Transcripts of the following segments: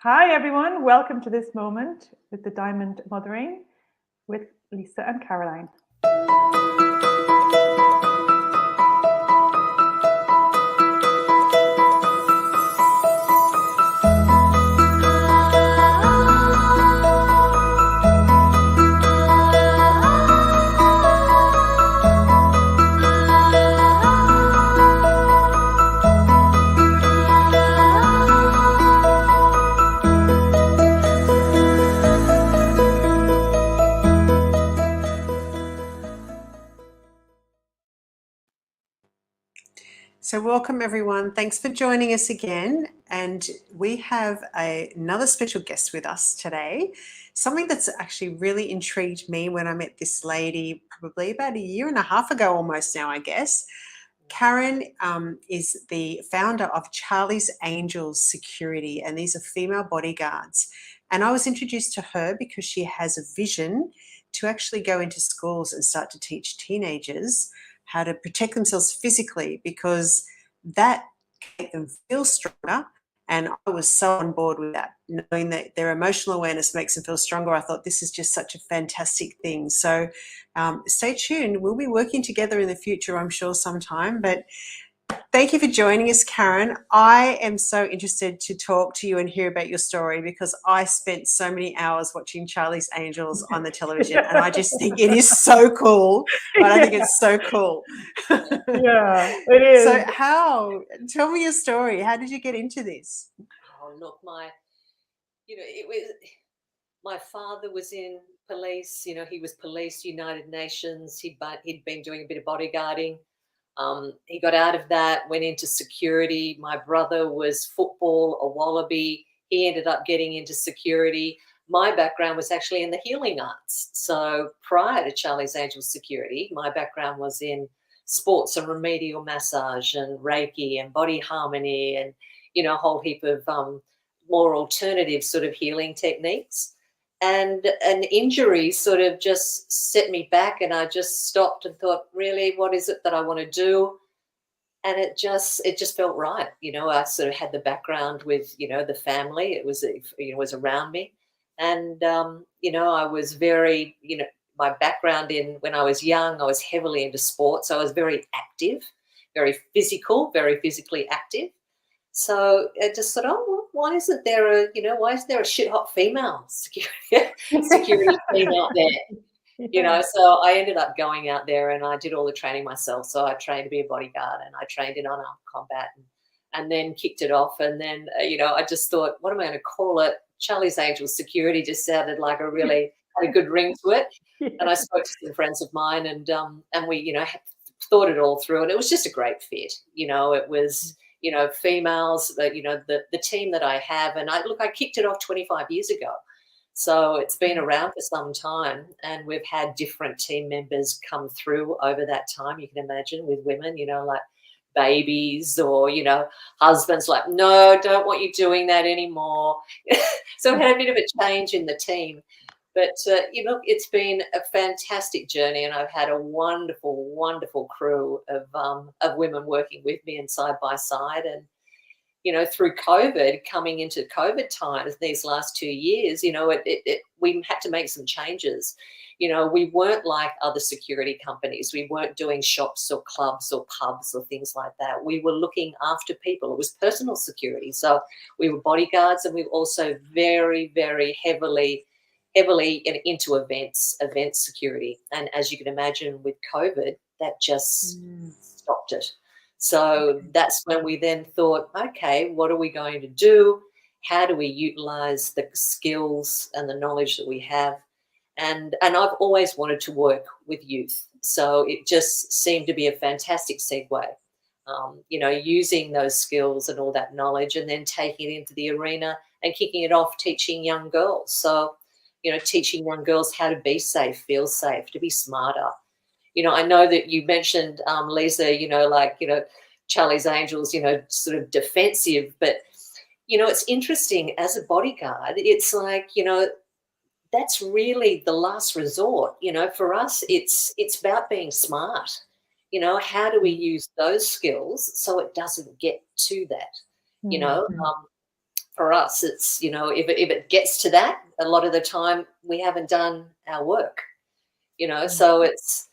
Hi, everyone. Welcome to this moment with the Diamond Mothering with Lisa and Caroline. So welcome everyone. Thanks for joining us again. And we have another special guest with us today. Something that's actually really intrigued me when I met this lady probably about a year and a half ago almost now, I guess. Karen is the founder of Charlie's Angels Security, and these are female bodyguards. And I was introduced to her because she has a vision to actually go into schools and start to teach teenagers how to protect themselves physically, because that can make them feel stronger. And I was so on board with that, knowing that their emotional awareness makes them feel stronger. I thought this is just such a fantastic thing. So stay tuned. We'll be working together in the future, I'm sure, sometime. But thank you for joining us, Karen. I am so interested to talk to you and hear about your story because I spent so many hours watching Charlie's Angels on the television, and I just think it is so cool. I think it's so cool. Yeah, it is. So tell me your story. How did you get into this? Oh, look, my father was in police. He was police, United Nations. He'd been doing a bit of bodyguarding. He got out of that, went into security. My brother was football, a wallaby. He ended up getting into security. My background was actually in the healing arts. So prior to Charlie's Angels Security, my background was in sports and remedial massage and Reiki and body harmony and, a whole heap of more alternative sort of healing techniques. And an injury sort of just set me back, and I just stopped and thought, really, what is it that I want to do? And it just felt right. I sort of had the background with, the family. It was around me. And, I was very, my background when I was young, I was heavily into sports. So I was very active, very physically active. So I just thought, oh, well, why isn't there a shit hot female security team out there? So I ended up going out there and I did all the training myself. So I trained to be a bodyguard and I trained in unarmed combat and then kicked it off. And then, I just thought, what am I going to call it? Charlie's Angels Security just sounded like had a good ring to it. And I spoke to some friends of mine and we, thought it all through, and it was just a great fit. It was, females, the team that I have. And I kicked it off 25 years ago. So it's been around for some time, and we've had different team members come through over that time. You can imagine with women, like babies or, husbands like, no, don't want you doing that anymore. So we had a bit of a change in the team. But, it's been a fantastic journey, and I've had a wonderful, wonderful crew of women working with me and side by side. And, through COVID, coming into COVID times these last 2 years, we had to make some changes. We weren't like other security companies. We weren't doing shops or clubs or pubs or things like that. We were looking after people. It was personal security. So we were bodyguards, and we were also very, very heavily into event security. And as you can imagine with COVID, that just stopped it. So that's when we then thought, okay, what are we going to do? How do we utilize the skills and the knowledge that we have? And I've always wanted to work with youth. So it just seemed to be a fantastic segue, using those skills and all that knowledge and then taking it into the arena and kicking it off teaching young girls. So, teaching young girls how to be safe, feel safe, to be smarter. I know that you mentioned, Lisa, Charlie's Angels, sort of defensive, but, it's interesting as a bodyguard, it's like, that's really the last resort. For us, it's about being smart. How do we use those skills so it doesn't get to that? for us, it's, you know, if it gets to that, a lot of the time we haven't done our work, you know. So it's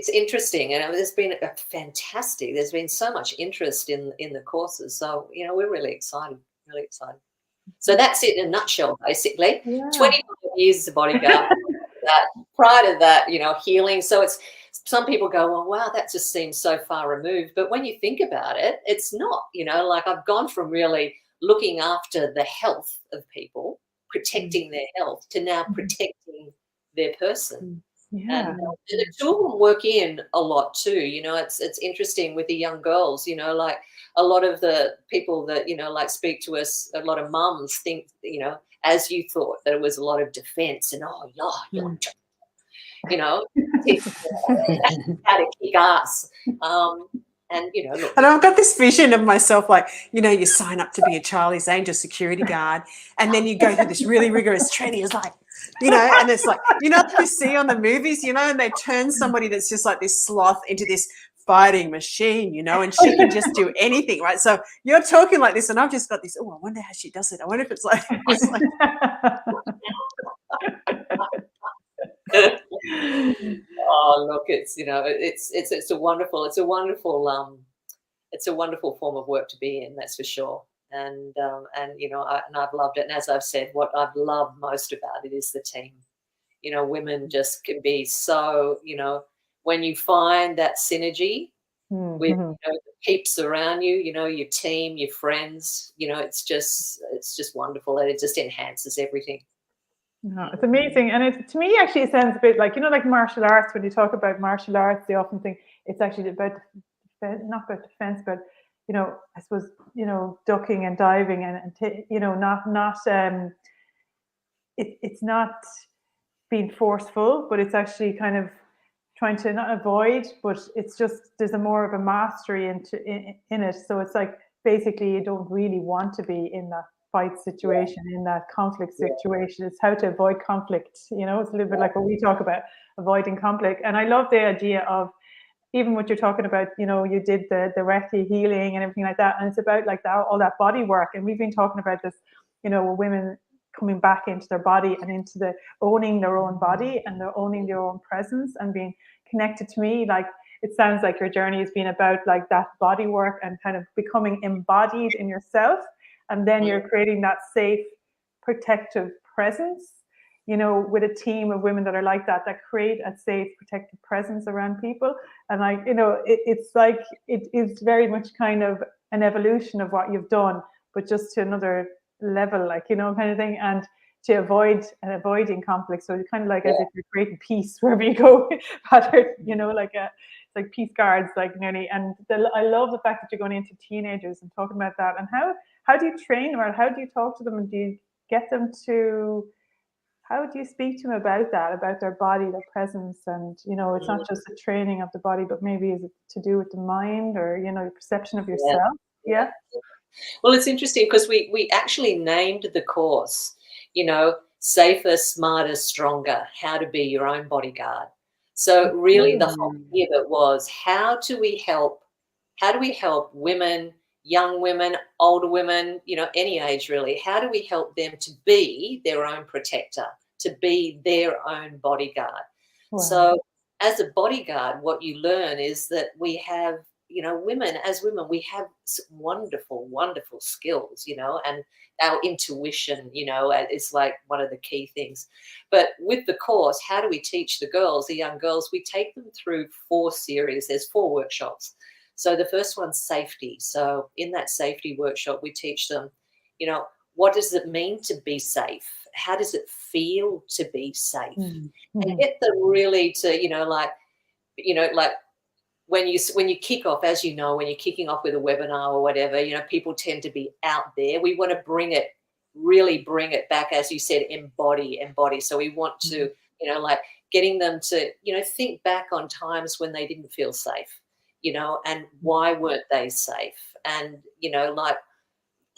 interesting, and there's been a fantastic. There's been so much interest in the courses, so you know we're really excited, really excited. So that's it in a nutshell, basically. Yeah. 25 years as a bodyguard. Prior to that, you know, healing. So it's, some people go, well, wow, that just seems so far removed. But when you think about it, it's not, you know, like I've gone from really looking after the health of people, protecting their health, to now protecting their person. Yeah. And the two of them work in a lot too. You know, it's interesting with the young girls, you know, like a lot of the people that, you know, like speak to us, a lot of mums think, you know, as you thought, that it was a lot of defense and, oh, yeah, you know, how to kick ass. And, you know, look. And I've got this vision of myself, like, you know, you sign up to be a Charlie's Angel security guard, and then you go through this really rigorous training. It's like, you know, and it's like, you know, what you see on the movies, you know, and they turn somebody that's just like this sloth into this fighting machine, you know, and she can just do anything, right? So you're talking like this, and I've just got this, oh, I wonder how she does it. I wonder if it's like Oh, look, it's, you know, it's a wonderful, it's a wonderful form of work to be in, that's for sure. And you know, I've loved it. And as I've said, what I've loved most about it is the team. You know, women just can be so, you know, when you find that synergy with, you know, the peeps around you, you know, your team, your friends, you know, it's just wonderful, and it just enhances everything. No, it's amazing. And it, to me, actually, it sounds a bit like, you know, like martial arts. When you talk about martial arts, they often think it's actually about defense, not about defense, but, you know, I suppose, you know, ducking and diving and you know, it's not being forceful, but it's actually kind of trying to not avoid, but it's just, there's a more of a mastery in it. So it's like, basically, you don't really want to be in that fight situation, in that conflict situation. It's how to avoid conflict. You know, it's a little bit like what we talk about, avoiding conflict. And I love the idea of, even what you're talking about, you know, you did the Reiki healing and everything like that. And it's about like that, all that body work. And we've been talking about this, you know, women coming back into their body and into the owning their own body, and they're owning their own presence and being connected. To me, like, it sounds like your journey has been about like that body work and kind of becoming embodied in yourself. And then you're creating that safe, protective presence, you know, with a team of women that are like that create a safe, protective presence around people. And like, you know, it's like, it is very much kind of an evolution of what you've done, but just to another level, like, you know, kind of thing. And to avoiding conflict. So it's kind of like as if you're creating peace wherever you go, you know, like it's like peace guards, like nearly. And I love the fact that you're going into teenagers and talking about that. And how do you train them, or how do you talk to them, and do you get them to, how do you speak to them about that, about their body, their presence? And, you know, it's not just the training of the body, but maybe is it to do with the mind, or, you know, your perception of yourself? Yeah. Well, it's interesting because we actually named the course, you know, Safer, Smarter, Stronger, How to Be Your Own Bodyguard. So really the whole idea of it was, how do we help women, young women, older women, you know, any age really, how do we help them to be their own protector, to be their own bodyguard? Wow. So as a bodyguard, what you learn is that we have, you know, as women, we have wonderful, wonderful skills, you know, and our intuition, you know, is like one of the key things. But with the course, how do we teach the girls, the young girls? We take them through 4 series. There's 4 workshops. So the first one's safety. So in that safety workshop, we teach them, you know, what does it mean to be safe? How does it feel to be safe? And get them really to, you know, like when you kick off, as you know, when you're kicking off with a webinar or whatever, you know, people tend to be out there. We want to really bring it back, as you said, embody. So we want to, you know, like getting them to, you know, think back on times when they didn't feel safe, you know, and why weren't they safe? And, you know, like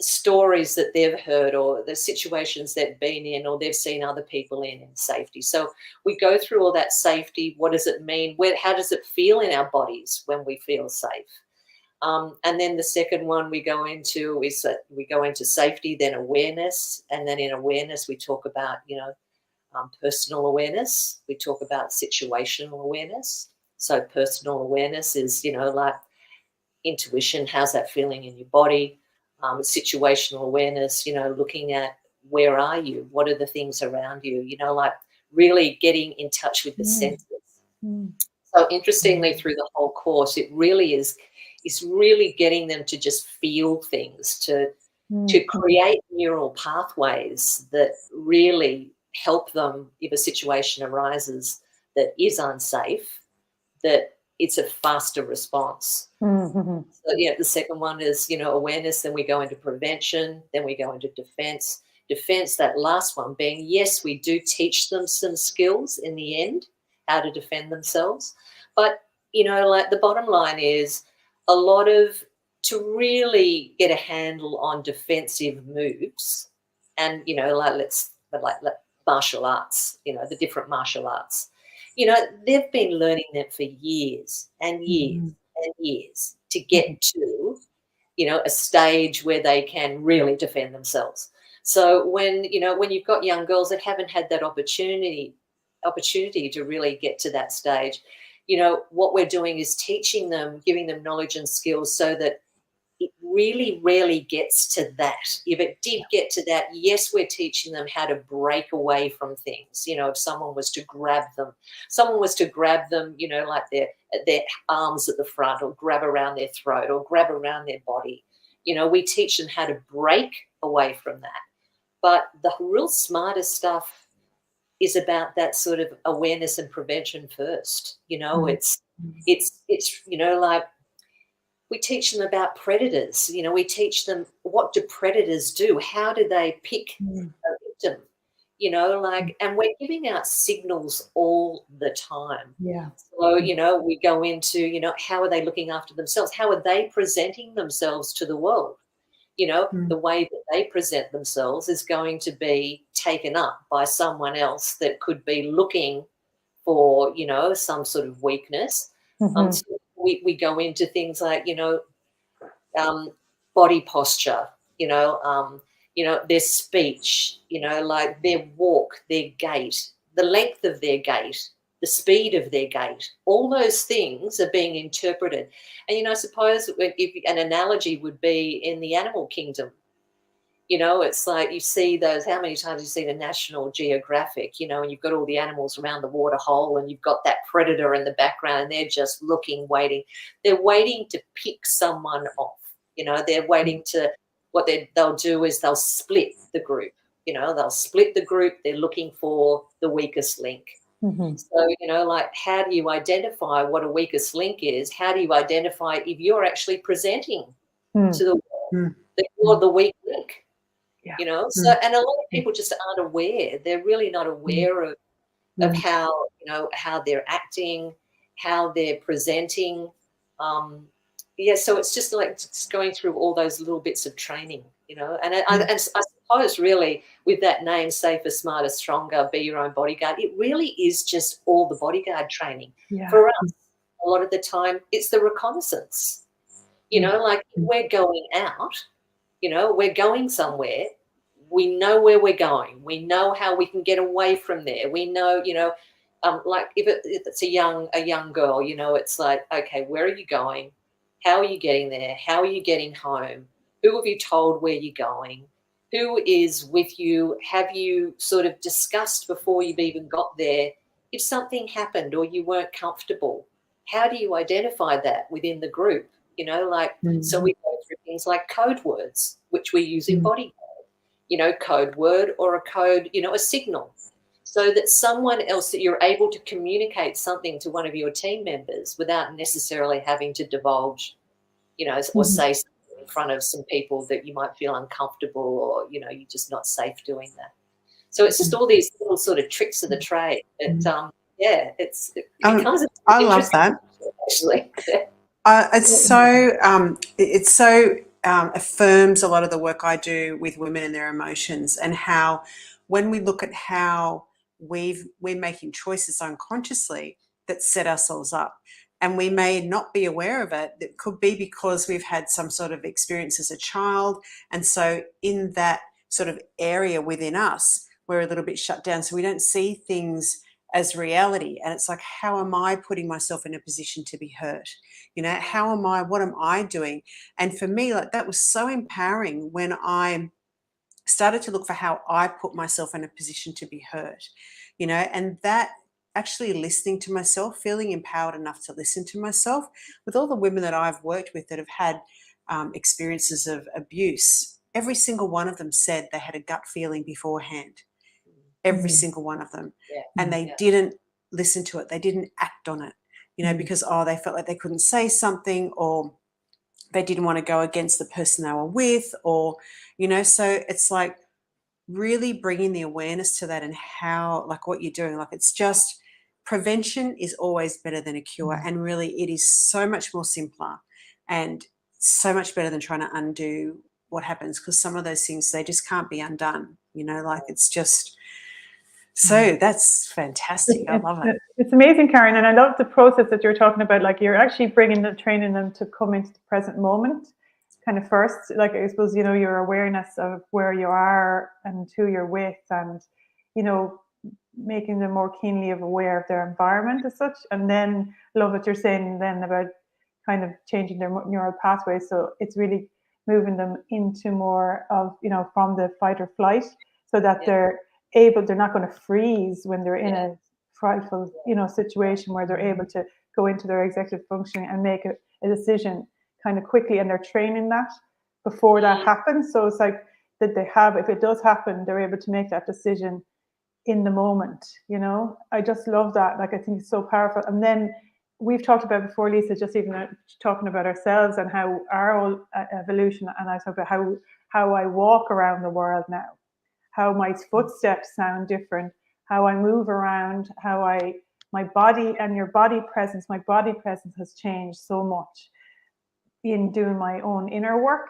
stories that they've heard, or the situations they've been in, or they've seen other people in safety. So we go through all that safety. What does it mean? How does it feel in our bodies when we feel safe? And then the second one we go into is that we go into safety, then awareness, and then in awareness we talk about, personal awareness. We talk about situational awareness. So personal awareness is, like intuition, how's that feeling in your body? Situational awareness, looking at where are you? What are the things around you? Like really getting in touch with the senses. So interestingly, through the whole course, it really is really getting them to just feel things, to create neural pathways that really help them if a situation arises that is unsafe, that it's a faster response. So the second one is, awareness, then we go into prevention, then we go into defense. Defense, that last one being, yes, we do teach them some skills in the end, how to defend themselves. But, like the bottom line is a lot of, to really get a handle on defensive moves and, like martial arts, the different martial arts, they've been learning them for years and years and years to get to, a stage where they can really defend themselves. So when you've got young girls that haven't had that opportunity to really get to that stage, what we're doing is teaching them, giving them knowledge and skills so that it really rarely gets to that. If it did get to that, yes, we're teaching them how to break away from things. If someone was to grab them, like their arms at the front, or grab around their throat, or grab around their body, we teach them how to break away from that. But the real smartest stuff is about that sort of awareness and prevention first. It's like we teach them about predators. We teach them, what do predators do? How do they pick a victim? And we're giving out signals all the time. Yeah. So, we go into, how are they looking after themselves? How are they presenting themselves to the world? The way that they present themselves is going to be taken up by someone else that could be looking for, some sort of weakness. So we go into things like, body posture, their speech, like their walk, their gait, the length of their gait, the speed of their gait. All those things are being interpreted. And, I suppose if an analogy would be in the animal kingdom, it's like you see those, how many times you see the National Geographic, and you've got all the animals around the water hole and you've got that predator in the background and they're just looking, waiting. They're waiting to pick someone off. They're waiting to, what they'll do is they'll split the group. They'll split the group. They're looking for the weakest link. So, like, how do you identify what a weakest link is? How do you identify if you're actually presenting to the world that you're the weak link? Yeah. So, and a lot of people just aren't aware. They're really not aware of how, how they're acting, how they're presenting. So it's just like just going through all those little bits of training, and I suppose really with that name, Safer, Smarter, Stronger, Be Your Own Bodyguard, it really is just all the bodyguard training. Yeah. For us, a lot of the time, it's the reconnaissance. Like we're going out, we're going somewhere. We know where we're going. We know how we can get away from there. We know, like if it's a young girl, it's like, okay, where are you going? How are you getting there? How are you getting home? Who have you told where you're going? Who is with you? Have you sort of discussed before you've even got there if something happened or you weren't comfortable? How do you identify that within the group? So we go through things like code words, which we use in bodyguard. Code word or a code, a signal, so that someone else, that you're able to communicate something to one of your team members without necessarily having to divulge, or say something in front of some people that you might feel uncomfortable, or, you're just not safe doing that. So it's just all these little sort of tricks of the trade. It becomes I love that. Actually. It's so affirms a lot of the work I do with women and their emotions, and how when we look at how we're making choices unconsciously that set ourselves up. and we may not be aware of it. It could be because we've had some sort of experience as a child, and so in that sort of area within us, we're a little bit shut down, so we don't see things as reality. And it's like, how am I putting myself in a position to be hurt? You know, what am I doing? And for me, like, that was so empowering when I started to look for how I put myself in a position to be hurt, you know, and that actually listening to myself, feeling empowered enough to listen to myself. With all the women that I've worked with that have had experiences of abuse, every single one of them said they had a gut feeling beforehand, every single one of them. Yeah. And they didn't listen to it. They didn't act on it, you know, because, they felt like they couldn't say something, or they didn't want to go against the person they were with, or, you know, so it's like really bringing the awareness to that, and how, like, what you're doing, like, it's just, prevention is always better than a cure. And really, it is so much more simpler and so much better than trying to undo what happens, because some of those things, they just can't be undone, you know, like, it's just, so that's fantastic. I love it. It's amazing, Karen, and I love the process that you're talking about. Like, you're actually training them to come into the present moment, kind of first. Like, I suppose, you know, your awareness of where you are and who you're with, and, you know, making them more keenly aware of their environment as such. And then I love what you're saying then about kind of changing their neural pathways. So it's really moving them into more of, you know, from the fight or flight, so that they're not going to freeze when they're in a frightful, you know, situation, where they're able to go into their executive functioning and make a decision kind of quickly, and they're training that before that happens. So it's like that they have, if it does happen, they're able to make that decision in the moment, you know. I just love that. Like, I think it's so powerful. And then we've talked about before, Lisa, just even talking about ourselves and how our own evolution, and I talk about how I walk around the world now, how my footsteps sound different, how I move around, my body and my body presence has changed so much in doing my own inner work,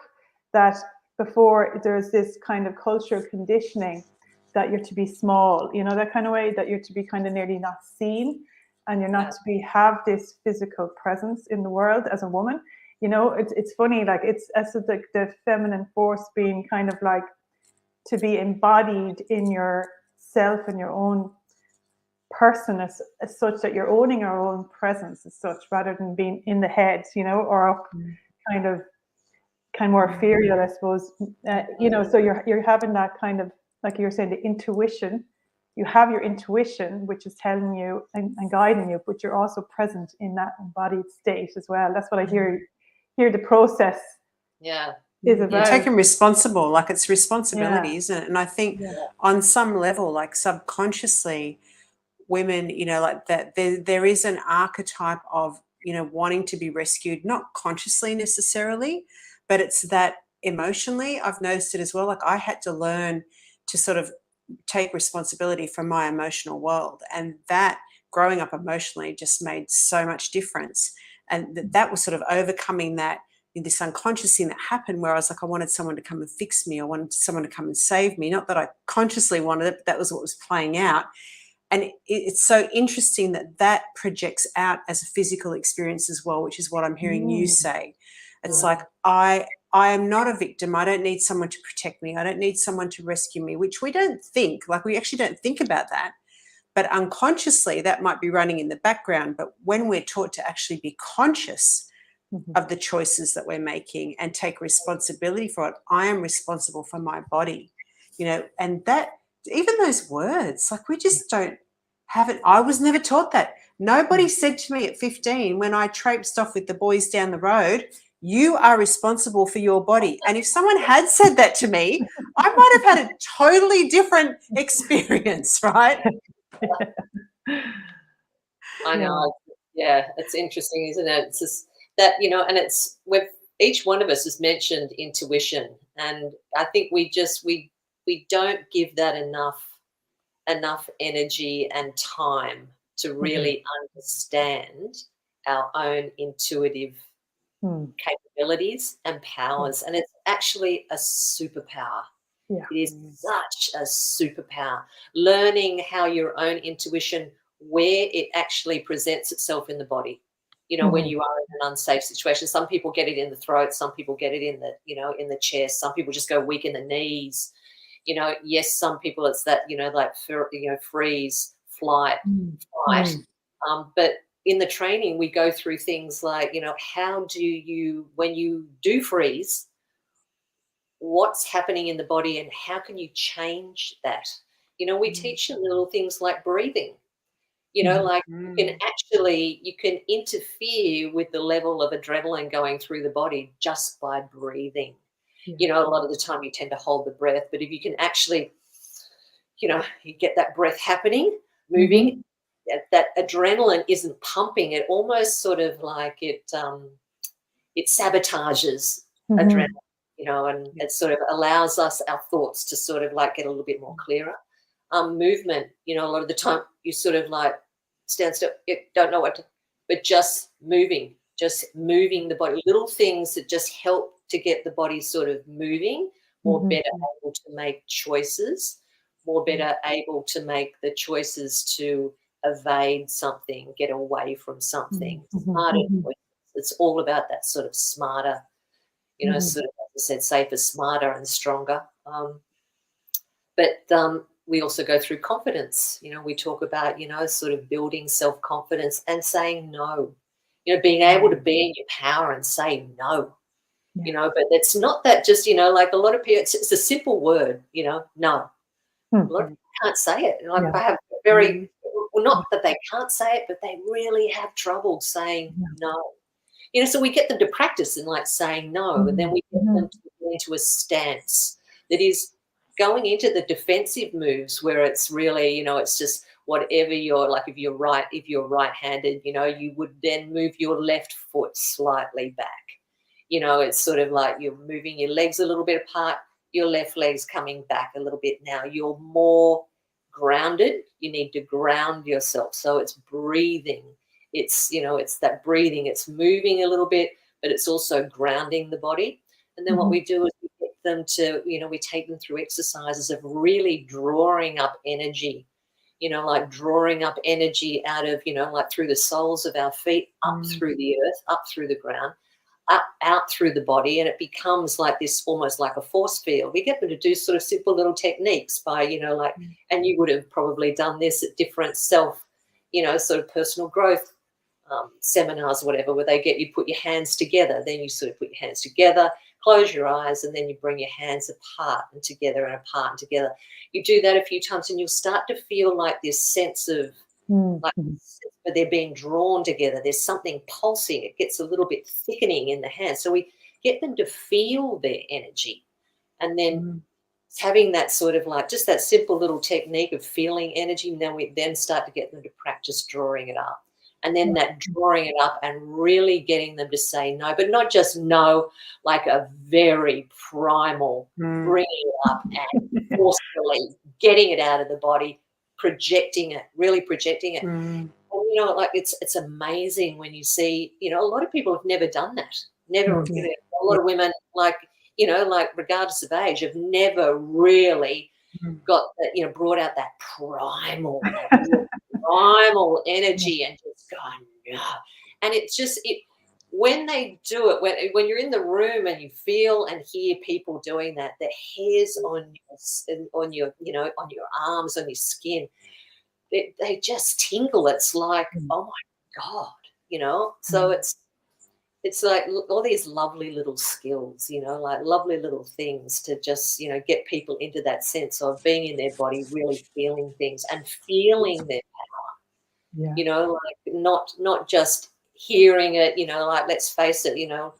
that before there's this kind of cultural conditioning that you're to be small, you know, that kind of way, that you're to be kind of nearly not seen, and you're not to have this physical presence in the world as a woman. You know, it's funny, like, it's as like the feminine force being kind of like to be embodied in yourself and your own person as such, that you're owning your own presence as such, rather than being in the head, you know, or up kind of more ethereal, I suppose. You know, so you're having that kind of, like you're saying, the intuition. You have your intuition, which is telling you and guiding you, but you're also present in that embodied state as well. That's what I hear the process is about. You're taking responsible, like, it's responsibility, isn't it? And I think on some level, like, subconsciously, women, you know, like that, there is an archetype of, you know, wanting to be rescued, not consciously necessarily, but it's that emotionally. I've noticed it as well. Like, I had to learn to sort of take responsibility for my emotional world, and that growing up emotionally just made so much difference. And that was sort of overcoming this unconscious thing that happened, where I was like, I wanted someone to come and fix me. I wanted someone to come and save me. Not that I consciously wanted it, but that was what was playing out. And it's so interesting that projects out as a physical experience as well, which is what I'm hearing you say. It's like, I am not a victim. I don't need someone to protect me. I don't need someone to rescue me, which we don't think. Like, we actually don't think about that. But unconsciously, that might be running in the background. But when we're taught to actually be conscious of the choices that we're making and take responsibility for it, I am responsible for my body, you know, and that, even those words, like, we just don't have it. I was never taught that. Nobody said to me at 15, when I traipsed off with the boys down the road, you are responsible for your body. And if someone had said that to me, I might have had a totally different experience, right? I know. Yeah, it's interesting, isn't it? It's just that, you know, and it's with each one of us has mentioned intuition, and I think we don't give that enough energy and time to really understand our own intuitive capabilities and powers. And it's actually a superpower. It is such a superpower. Learning how your own intuition, where it actually presents itself in the body. you know, when you are in an unsafe situation. Some people get it in the throat, some people get it in the, you know, in the chest, some people just go weak in the knees. You know, yes, some people it's that, you know, like, you know, freeze, flight, fight. But in the training, we go through things like, you know, how do you, when you do freeze, what's happening in the body and how can you change that? You know, we teach them little things like breathing. You know, like you can interfere with the level of adrenaline going through the body just by breathing. You know, a lot of the time you tend to hold the breath, but if you can actually, you know, you get that breath happening, moving, that adrenaline isn't pumping. It almost sort of like it sabotages adrenaline, you know, and it sort of allows us, our thoughts to sort of like get a little bit more clearer. Movement, you know, a lot of the time you sort of like stand still, you don't know what to, but just moving the body, little things that just help to get the body sort of moving, more better able to make choices, more better able to make the choices to evade something, get away from something. Smarter choices. It's all about that sort of smarter, you know, sort of, as I said, safer, smarter and stronger. But we also go through confidence. You know, we talk about, you know, sort of building self-confidence and saying no, you know, being able to be in your power and say no, you know, but it's not that just, you know, like a lot of people, it's a simple word, you know, no. A lot of people can't say it. Like I have very, well, not that they can't say it, but they really have trouble saying no. You know, so we get them to practice in like saying no, and then we get them to get into a stance that is going into the defensive moves where it's really, you know, it's just whatever you're like, if you're right-handed, you know, you would then move your left foot slightly back. You know, it's sort of like you're moving your legs a little bit apart, your left leg's coming back a little bit now. You're more grounded. You need to ground yourself. So it's breathing. It's, you know, it's that breathing. It's moving a little bit, but it's also grounding the body. And then what we do is we get them to, you know, we take them through exercises of really drawing up energy, you know, like drawing up energy out of, you know, like through the soles of our feet, up through the earth, up through the ground, up, out through the body. And it becomes like this, almost like a force field. We get them to do sort of simple little techniques by, you know, like, and you would have probably done this at different self, you know, sort of personal growth seminars or whatever, where they get you put your hands together, then you sort of put your hands together, close your eyes, and then you bring your hands apart and together and apart and together. You do that a few times and you'll start to feel like this sense of like where they're being drawn together. There's something pulsing. It gets a little bit thickening in the hands. So we get them to feel their energy, and then having that sort of like just that simple little technique of feeling energy. And then we then start to get them to practice drawing it up. And then that drawing it up and really getting them to say no, but not just no, like a very primal, bringing it up and forcefully getting it out of the body, projecting it, really projecting it. And, you know, like it's amazing when you see, you know, a lot of people have never done that. Never, you know, a lot of women, like, you know, like regardless of age, have never really got that, you know, brought out that primal energy and just gone, no. And it's just when they do it, when you're in the room and you feel and hear people doing that, the hairs on your you know, on your arms, on your skin, they just tingle. It's like, oh my God, you know. So it's like all these lovely little skills, you know, like lovely little things to just, you know, get people into that sense of being in their body, really feeling things and feeling their power, you know, like not just hearing it, you know, like let's face it, you know,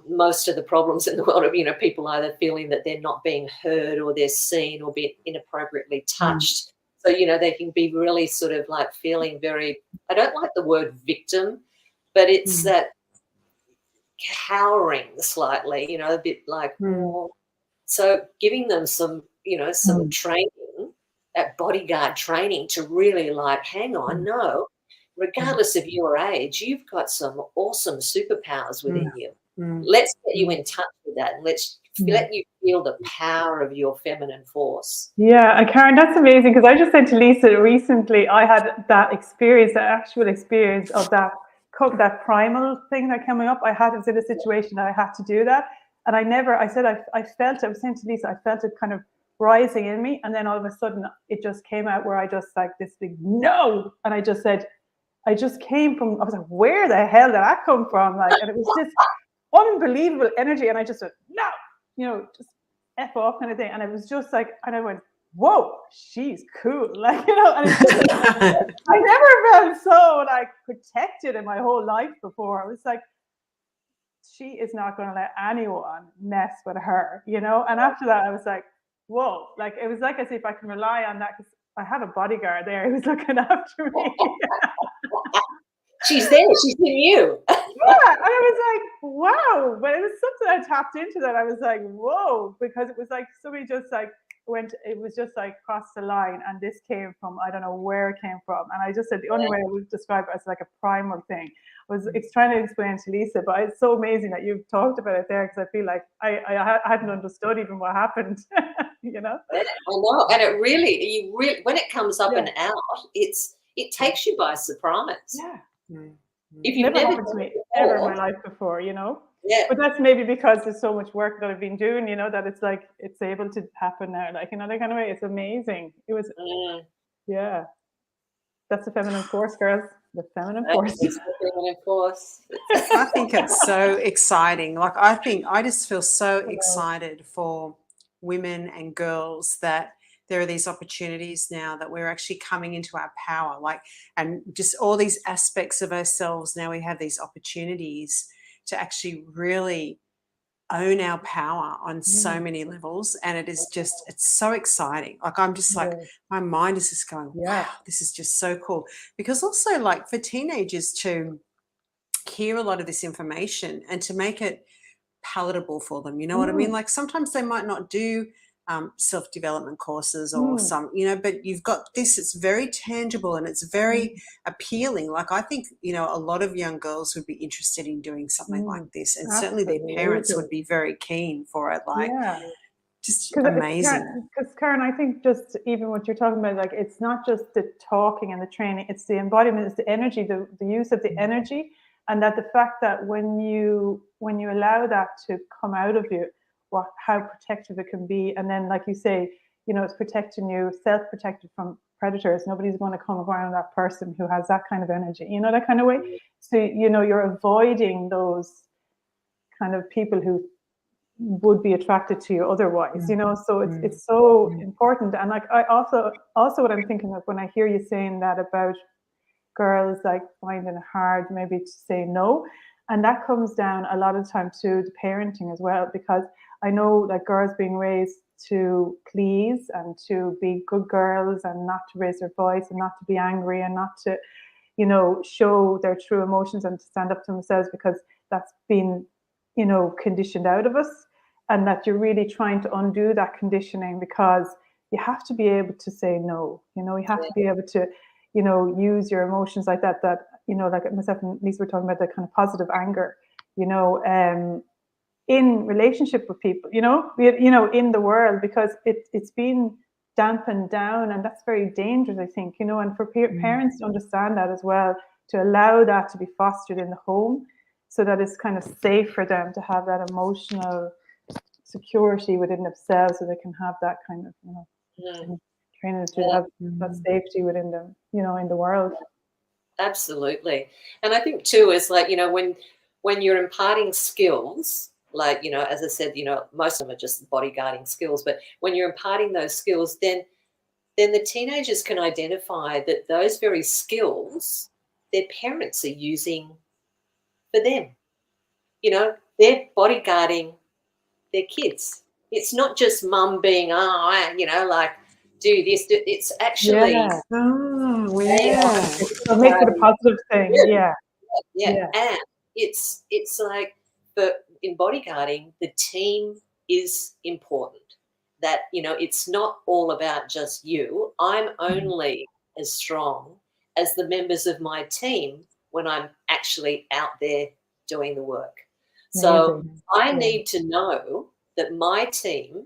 most of the problems in the world of, you know, people either feeling that they're not being heard or they're seen or being inappropriately touched. So, you know, they can be really sort of like feeling very, I don't like the word victim, but it's that cowering slightly, you know, a bit like, so giving them some, you know, some training, that bodyguard training to really like, hang on, no, regardless of your age, you've got some awesome superpowers within you. Let's get you in touch with that and let's let you feel the power of your feminine force. Yeah, and Karen, that's amazing, because I just said to Lisa recently, I had that experience, that actual experience of that that primal thing that came up. I was in a situation that I had to do that. And I said, I felt it. I was saying to Lisa, I felt it kind of rising in me. And then all of a sudden it just came out where I just like this big no. And I just said, I just came from, I was like, where the hell did that come from? Like, and it was this unbelievable energy. And I just went, no, you know, just F off kind of thing. And it was just like, and I went, whoa, she's cool. Like, you know, and it's just, I never felt so like protected in my whole life before. I was like, she is not going to let anyone mess with her, you know? And after that, I was like, whoa, like, it was like as if I can rely on that because I have a bodyguard there who's looking after me. She's there. She's in you. Yeah, and I was like, wow. But it was something I tapped into that I was like, whoa, because it was like somebody just like it was just like crossed the line, and this came from, I don't know where it came from. And I just said the only way I would describe it as like a primal thing was trying to explain to Lisa, but it's so amazing that you've talked about it there because I feel like I hadn't understood even what happened, you know? Yeah, I know. And it really, when it comes up and out, it takes you by surprise. Yeah. If you've never never happened to me ever in my life before, you know? Yeah. But that's maybe because there's so much work that I've been doing, you know, that it's like, it's able to happen now, like in another kind of way. It's amazing. It was, yeah. That's the feminine force, girls. The feminine force. It's the feminine force. I think it's so exciting. Like, I just feel so excited for women and girls that there are these opportunities now that we're actually coming into our power, like, and just all these aspects of ourselves. Now we have these opportunities to actually really own our power on so many levels. And it is just, it's so exciting. Like, I'm just like, my mind is just going, wow, this is just so cool. Because also, like, for teenagers to hear a lot of this information and to make it palatable for them, you know what I mean? Like, sometimes they might not do self-development courses or some, you know, but you've got this, it's very tangible and it's very appealing. Like, I think, you know, a lot of young girls would be interested in doing something like this, and certainly their parents would be very keen for it. Like, just amazing. Because Karen, I think just even what you're talking about, like, it's not just the talking and the training, it's the embodiment, it's the energy, the use of the energy, and that the fact that when you allow that to come out of you, how protective it can be. And then, like you say, you know, it's protecting you, self-protected from predators. Nobody's going to come around that person who has that kind of energy, you know, that kind of way. So, you know, you're avoiding those kind of people who would be attracted to you otherwise, you know. So it's so important. And like, I also what I'm thinking of when I hear you saying that about girls like finding it hard maybe to say no, and that comes down a lot of time to the parenting as well, because I know like girls being raised to please and to be good girls and not to raise their voice and not to be angry and not to, you know, show their true emotions and to stand up to themselves, because that's been, you know, conditioned out of us. And that you're really trying to undo that conditioning, because you have to be able to say no, you know, you have to be able to, you know, use your emotions like that, you know, like myself and Lisa were talking about, that kind of positive anger, you know, in relationship with people, you know, in the world, because it's been dampened down, and that's very dangerous, I think, you know, and for parents to understand that as well, to allow that to be fostered in the home, so that it's kind of safe for them to have that emotional security within themselves, so they can have that kind of, you know, training to have that safety within them, you know, in the world. Absolutely. And I think too is like, you know, when you're imparting skills, like, you know, as I said, you know, most of them are just bodyguarding skills, but when you're imparting those skills, then the teenagers can identify that those very skills their parents are using for them. You know, they're bodyguarding their kids. It's not just mum being, you know, like, do this, it's actually Oh, So make it a positive thing. Yeah. And it's like, but in bodyguarding, the team is important. That, you know, it's not all about just you. I'm only as strong as the members of my team when I'm actually out there doing the work. So I need to know that my team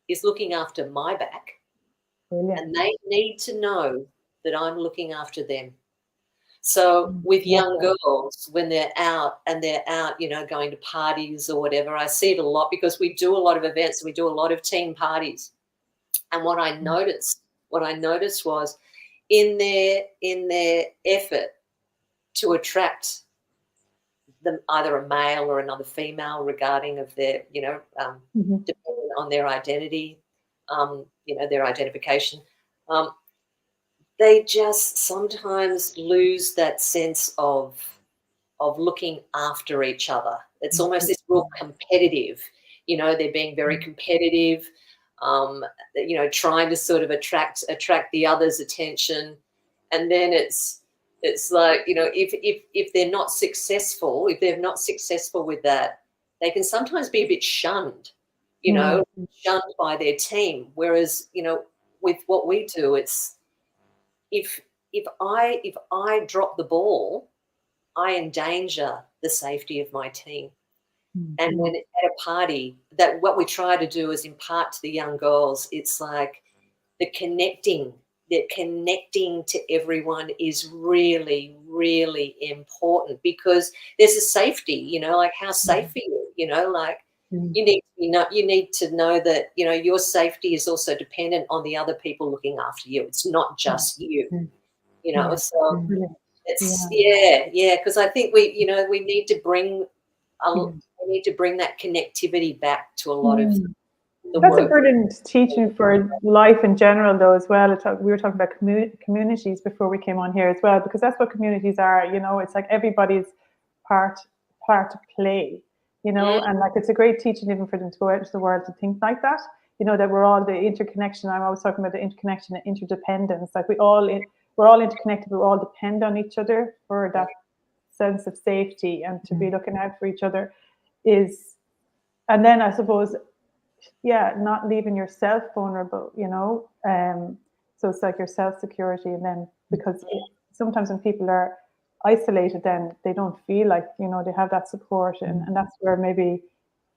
is looking after my back, and they need to know that I'm looking after them. So with Yeah. young girls, when they're out, going to parties or whatever, I see it a lot because we do a lot of events. We do a lot of team parties. And what I noticed was in their effort to attract them, either a male or another female, regarding of their, depending on their identity, their identification, they just sometimes lose that sense of looking after each other. It's almost this real competitive, they're being very competitive, trying to sort of attract the other's attention. And then it's like, if they're not successful, with that, they can sometimes be a bit shunned, shunned by their team. Whereas, with what we do, it's if I drop the ball, I endanger the safety of my team. And when at a party, that what we try to do is impart to the young girls, it's like the connecting to everyone is really, really important, because there's a safety, like how safe are you? You need to know that, your safety is also dependent on the other people looking after you. It's not just you, so it's because I think we need to bring that connectivity back to a lot of the That's a work. brilliant teaching for life in general, though, as well. We were talking about communities before we came on here as well, because that's what communities are. It's like everybody's part to play. And like it's a great teaching even for them to go out into the world to think like that. That we're all the interconnection. I'm always talking about the interconnection and interdependence. Like we're all interconnected. We all depend on each other for that sense of safety and to be looking out for each other and then I suppose, not leaving yourself vulnerable, so it's like your self-security. And then because sometimes when people are isolated, then they don't feel like, they have that support, and that's where maybe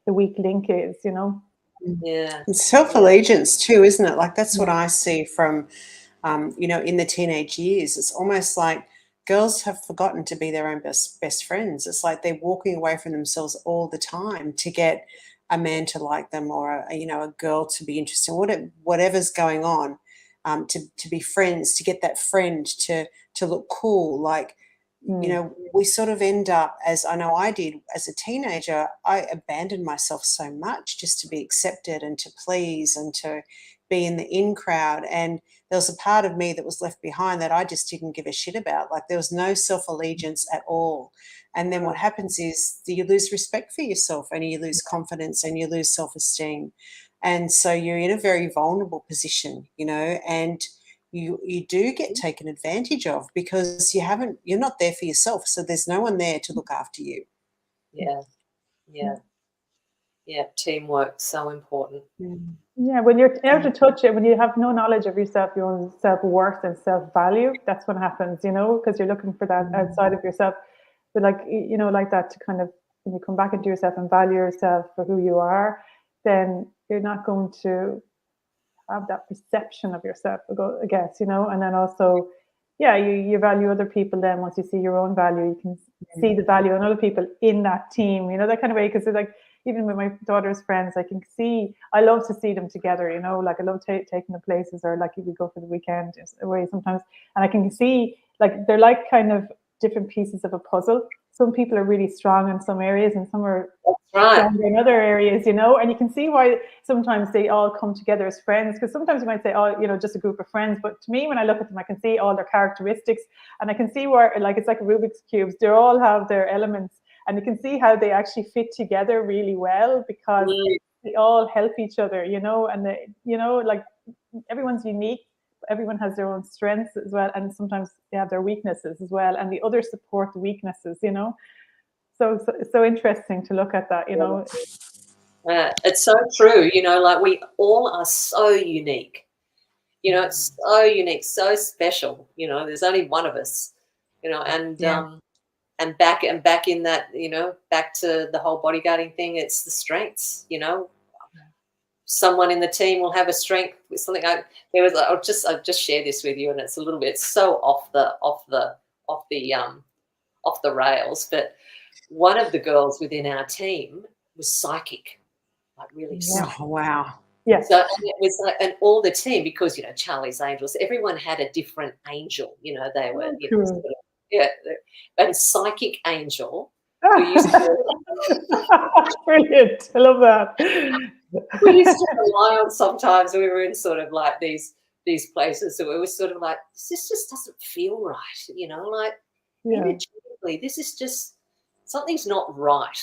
the weak link is, Yeah. It's self-allegiance too, isn't it? Like that's what I see from, in the teenage years. It's almost like girls have forgotten to be their own best friends. It's like they're walking away from themselves all the time to get a man to like them, or a girl to be interested, whatever's going on, to be friends, to get that friend to look cool. Like, we sort of end up, as I know I did as a teenager, I abandoned myself so much just to be accepted and to please and to be in the in crowd. And there was a part of me that was left behind that I just didn't give a shit about. Like there was no self-allegiance at all. And then what happens is you lose respect for yourself, and you lose confidence, and you lose self-esteem. And so you're in a very vulnerable position, and you do get taken advantage of because you're not there for yourself. So there's no one there to look after you. Yeah. Teamwork, so important. Yeah, when you're able to touch it, when you have no knowledge of yourself, your own self-worth and self-value, that's what happens, because you're looking for that outside of yourself. But like, like that, to kind of, when you come back into yourself and value yourself for who you are, then you're not going to have that perception of yourself, I guess, and then also, you value other people. Then once you see your own value, you can see the value in other people in that team, that kind of way. Because it's like, even with my daughter's friends, I love to see them together, like I love taking them places, or like we go for the weekend away sometimes, and I can see like they're like kind of different pieces of a puzzle. Some people are really strong in some areas, and some are stronger in other areas, and you can see why sometimes they all come together as friends. Because sometimes you might say, just a group of friends, but to me, when I look at them, I can see all their characteristics, and I can see where, like, it's like Rubik's cubes. They all have their elements, and you can see how they actually fit together really well, because they all help each other, and they, like, everyone's unique. Everyone has their own strengths as well, and sometimes they have their weaknesses as well, and the others support the weaknesses, so interesting to look at that, It's so true, like we all are so unique, it's so unique, so special, there's only one of us, and back in that, back to the whole bodyguarding thing, it's the strengths, someone in the team will have a strength with something. I'll just share this with you, and it's a little bit so off the off the rails. But one of the girls within our team was psychic, like really psychic. Oh, wow. Yes. So and it was like, and all the team, because Charlie's Angels, everyone had a different angel. They were Cool. sort of, and psychic angel. We used to Brilliant. I love that. we used to rely on sometimes. We were in sort of like these places, so it was sort of like, this just doesn't feel right, like energetically, this is just something's not right,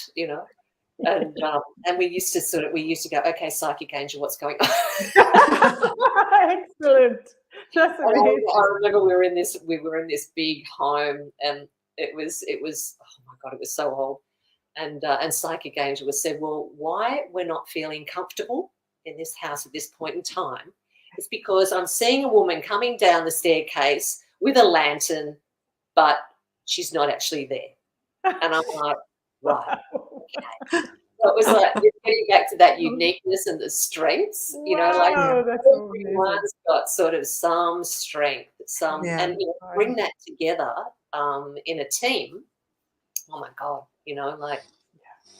and we used to go, okay, psychic angel, what's going on? Excellent. That's amazing. I remember we were in this big home, and it was oh my God, it was so old. And psychic angel was said, well, why we're not feeling comfortable in this house at this point in time is because I'm seeing a woman coming down the staircase with a lantern, but she's not actually there. And I'm like, right, okay. So it was like getting back to that uniqueness and the strengths, Wow, that's so amazing. everyone's got sort of some strength, and bring that together in a team. Oh my God,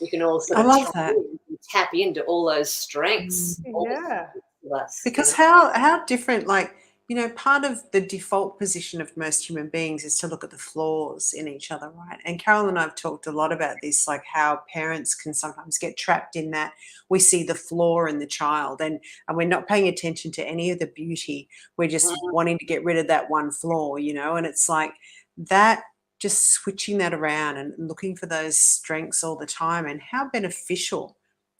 we can all sort of tap into all those strengths. Because how different, part of the default position of most human beings is to look at the flaws in each other, right? And Carol and I have talked a lot about this, like how parents can sometimes get trapped in that we see the flaw in the child and we're not paying attention to any of the beauty. We're just wanting to get rid of that one flaw, and it's like that, just switching that around and looking for those strengths all the time, and how beneficial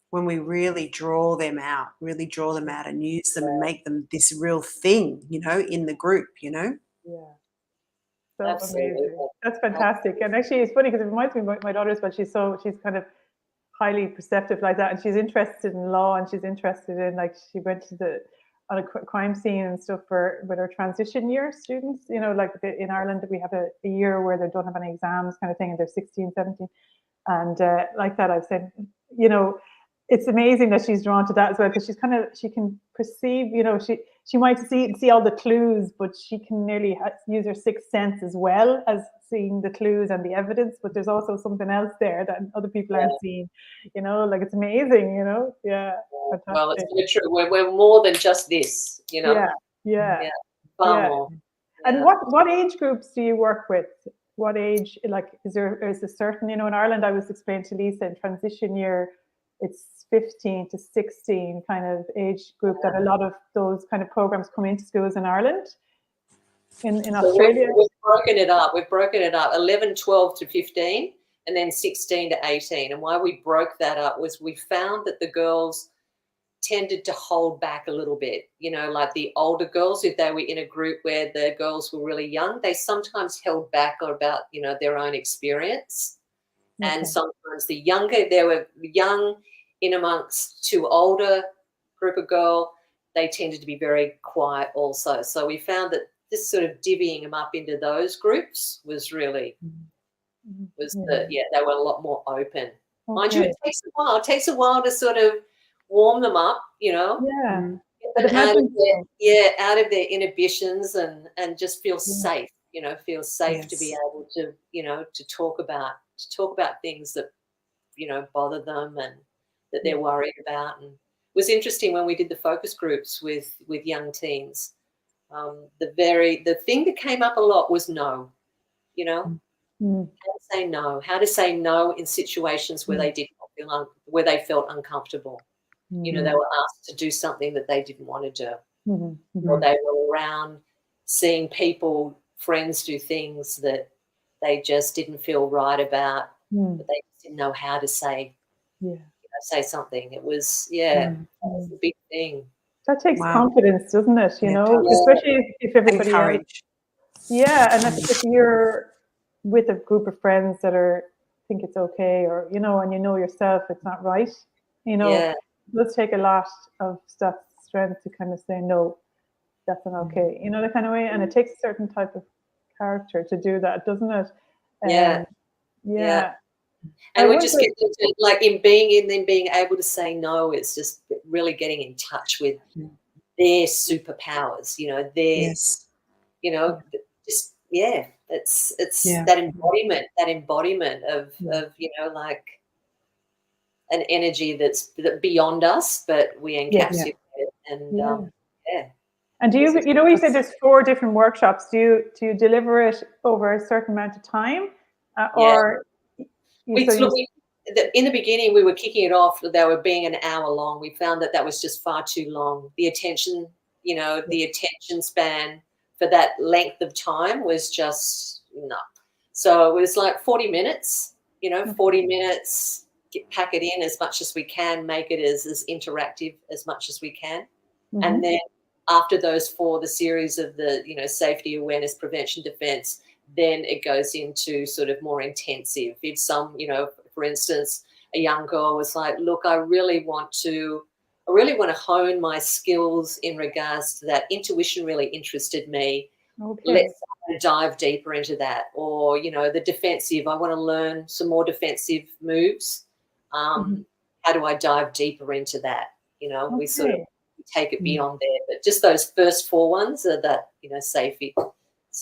when we really draw them out and use them and make them this real thing, in the group, Yeah. So Absolutely. amazing. That's fantastic. And actually it's funny because it reminds me of my daughter as well. She's kind of highly perceptive like that, and she's interested in law, and she's interested in, like, she went to on a crime scene and stuff with our transition year students, like in Ireland we have a year where they don't have any exams kind of thing, and they're 16, 17. And like that, I've said, it's amazing that she's drawn to that as well, because she can perceive, she might see all the clues, but she can nearly use her sixth sense as well as seeing the clues and the evidence, but there's also something else there that other people aren't seeing, like it's amazing, yeah. Fantastic. Well, it's very true. We're more than just this, Yeah. Far more. And what age groups do you work with? What age, like, is there certain, in Ireland, I was explaining to Lisa, in transition year, it's 15 to 16 kind of age group that a lot of those kind of programs come into schools in Ireland. In Australia, we've broken it up. 11, 12 to 15, and then 16 to 18. And why we broke that up was we found that the girls tended to hold back a little bit. Like the older girls, if they were in a group where the girls were really young, they sometimes held back about, their own experience. Okay. And sometimes the younger, they were young in amongst two older group of girls, they tended to be very quiet also. So we found that this sort of divvying them up into those groups was really, they were a lot more open. Okay. Mind you, it takes a while. It takes a while to sort of warm them up, out of their inhibitions and just feel safe, to be able to, to talk about things that, bother them and that they're worried about. And it was interesting when we did the focus groups with young teens. The thing that came up a lot was no, how to say no in situations where they did not feel where they felt uncomfortable. They were asked to do something that they didn't want to do, or they were around seeing friends do things that they just didn't feel right about, but they just didn't know how to say, say something. It was, it was a big thing. That takes confidence, doesn't it? Especially if everybody else. Yeah, and if you're with a group of friends that think it's okay, or and yourself, it's not right. It does take a lot of strength to kind of say no, that's not okay. The kind of way, and it takes a certain type of character to do that, doesn't it? And we just get into, like, in being able to say no, it's just really getting in touch with their superpowers, just it's Yeah. that embodiment of you know, like an energy that's beyond us, but we Yes. encapsulate it. And Yeah. yeah, And do this you, is you know, you said there's 4 different workshops. Do you deliver it over a certain amount of time, yeah. or you We so you? look. In the beginning, we were kicking it off. They were being an hour long. We found that was just far too long. The attention, you know, the attention span for that length of time was just no. So it was like 40 minutes. You know, 40 minutes. Pack it in as much as we can. Make it as interactive as much as we can, and then after those 4, the series of the, you know, safety, awareness, prevention, defense, then it goes into sort of more intensive. If some, you know, for instance, a young girl was like, look, I really want to hone my skills in regards to that. Intuition really interested me. Okay. Let's dive deeper into that. Or, you know, the defensive, I want to learn some more defensive moves. How do I dive deeper into that? You know, we sort of take it beyond there. But just those first 4 ones are that, you know, safety.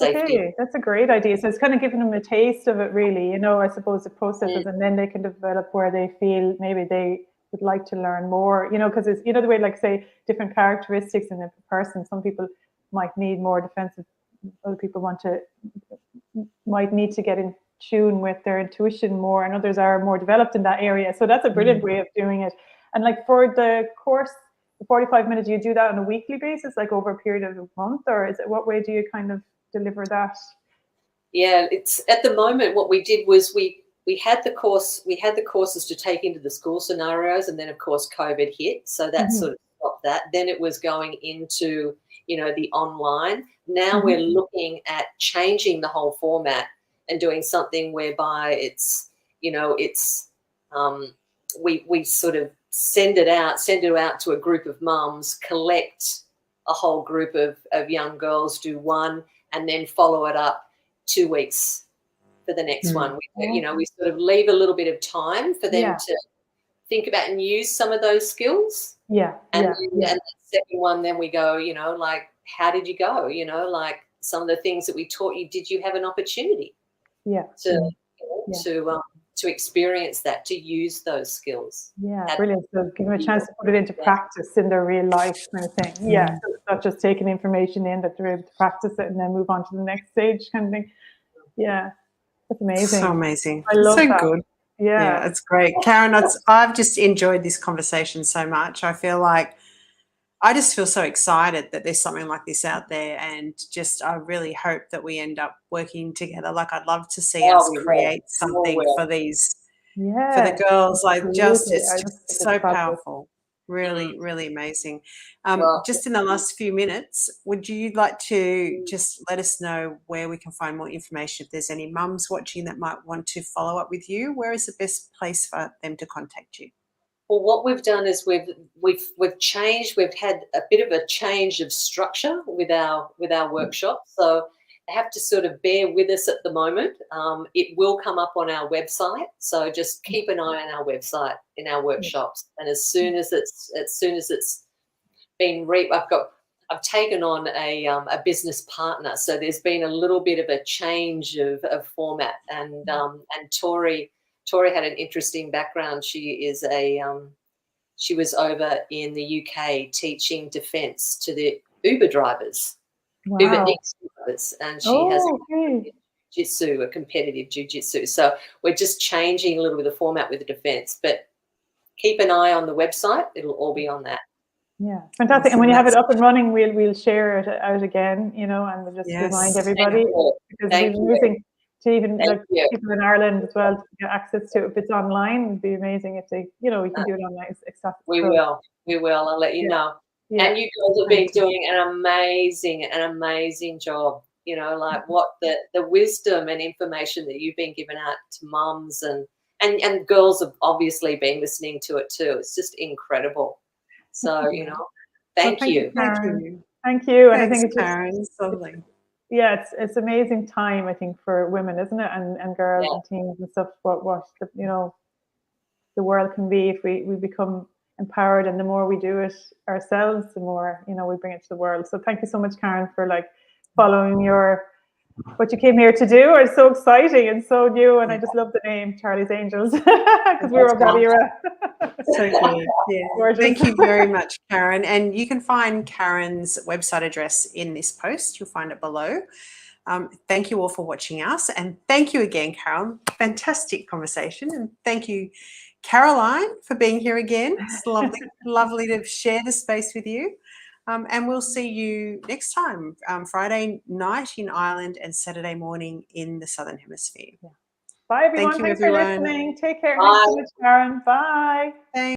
Okay, that's a great idea. So it's kind of giving them a taste of it, really, you know, I suppose the processes, and then they can develop where they feel maybe they would like to learn more, you know, because it's, you know, the way, like, say, different characteristics in a person. Some people might need more defensive, other people might need to get in tune with their intuition more, and others are more developed in that area. So that's a brilliant way of doing it. And like for the course, the 45 minutes, you do that on a weekly basis, like over a period of a month, or is it, what way do you kind of deliver that? Yeah, it's at the moment what we did was we had the courses to take into the school scenarios, and then of course COVID hit, so that sort of stopped that. Then it was going into, you know, the online. Now we're looking at changing the whole format and doing something whereby it's, you know, it's we sort of send it out to a group of mums, collect a whole group of young girls, do one, and then follow it up 2 weeks for the next one. You know, we sort of leave a little bit of time for them to think about and use some of those skills. And the second one, then we go, you know, like, how did you go? You know, like some of the things that we taught you, did you have an opportunity to experience that, to use those skills? Brilliant. So give them a chance to put it into practice in their real life kind of thing. So it's not just taking information in, that they're able to practice it and then move on to the next stage kind of thing. Yeah, that's amazing. So amazing. I love so that. good. Yeah, it's great. Karen, I've just enjoyed this conversation so much. I just feel so excited that there's something like this out there, and just I really hope that we end up working together. Like, I'd love to see us create something for these for the girls. Like, it's just so powerful. Really, really amazing. Just in the last few minutes, would you like to just let us know where we can find more information? If there's any mums watching that might want to follow up with you, where is the best place for them to contact you? Well, what we've done is we've changed. We've had a bit of a change of structure with our workshop, so I have to sort of bear with us at the moment. It will come up on our website, so just keep an eye on our website in our workshops. And as soon as it's been I've taken on a business partner, so there's been a little bit of a change of format. And Tori had an interesting background. She was over in the UK teaching defence to the Uber drivers, Uber Eats drivers, and she has a competitive jiu-jitsu. So we're just changing a little bit of the format with the defence, but keep an eye on the website. It'll all be on that. Yeah, fantastic. And when you have it up and running, we'll share it out again, you know, and we'll just remind everybody, because it's amazing to even people in Ireland as well to get access to it. If it's online, it'd be amazing if they, you know, we can do it online. We will. I'll let you know. And you guys have been doing an amazing job. You know, like what the wisdom and information that you've been giving out to mums and girls have obviously been listening to it too. It's just incredible. So, you know, thank you. Thank you. And I think it's Karen. It's lovely. Yeah, it's amazing time, I think, for women, isn't it? And girls and teens and stuff. What the, you know, the world can be if we become empowered, and the more we do it ourselves, the more, you know, we bring it to the world. So thank you so much, Karen, for like following your what you came here to do are so exciting and so new, and I just love the name Charlie's Angels because we were of that era. So good. Yeah. Gorgeous. Thank you very much, Karen. And you can find Karen's website address in this post. You'll find it below. Thank you all for watching us. And thank you again, Karen. Fantastic conversation. And thank you, Caroline, for being here again. It's lovely, lovely to share the space with you. And we'll see you next time, Friday night in Ireland and Saturday morning in the Southern Hemisphere. Bye, everyone. Thank you, Thanks everyone. for listening. Take care. Bye. Thanks so much, Karen. Bye. Thanks.